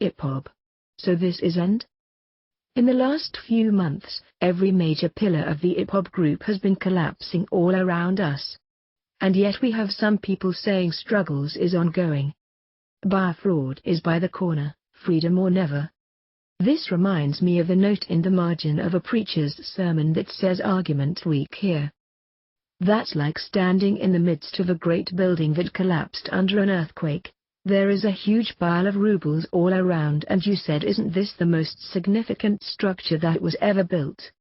IPOB. So this is end? In the last few months, every major pillar of the IPOB group has been collapsing all around us. And yet we have some people saying struggles is ongoing. Bar fraud is by the corner, freedom or never. This reminds me of the note in the margin of a preacher's sermon that says argument weak here. That's like standing in the midst of a great building that collapsed under an earthquake. There is a huge pile of rubles all around and you said, isn't this the most significant structure that was ever built?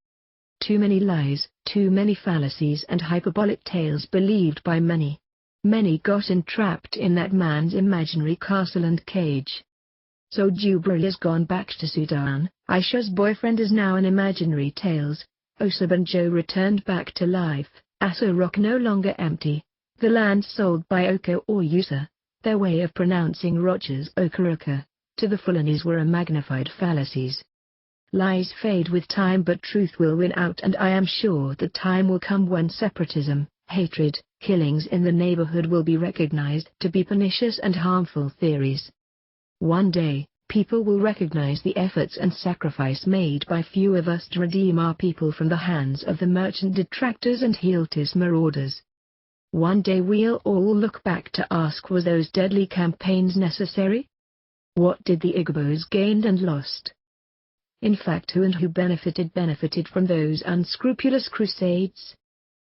Too many lies, too many fallacies and hyperbolic tales believed by many. Many got entrapped in that man's imaginary castle and cage. So Jubril has gone back to Sudan, Aisha's boyfriend is now an imaginary tales, Osabanjo returned back to life, Aso Rock no longer empty, the land sold by Oko or Yusa. Their way of pronouncing Rogers Okaruka, to the Fulanis were a magnified fallacies. Lies fade with time but truth will win out, and I am sure the time will come when separatism, hatred, killings in the neighborhood will be recognized to be pernicious and harmful theories. One day, people will recognize the efforts and sacrifice made by few of us to redeem our people from the hands of the merchant detractors and Heeltis marauders. One day we'll all look back to ask, was those deadly campaigns necessary? What did the Igbos gained and lost? In fact, who benefited from those unscrupulous crusades?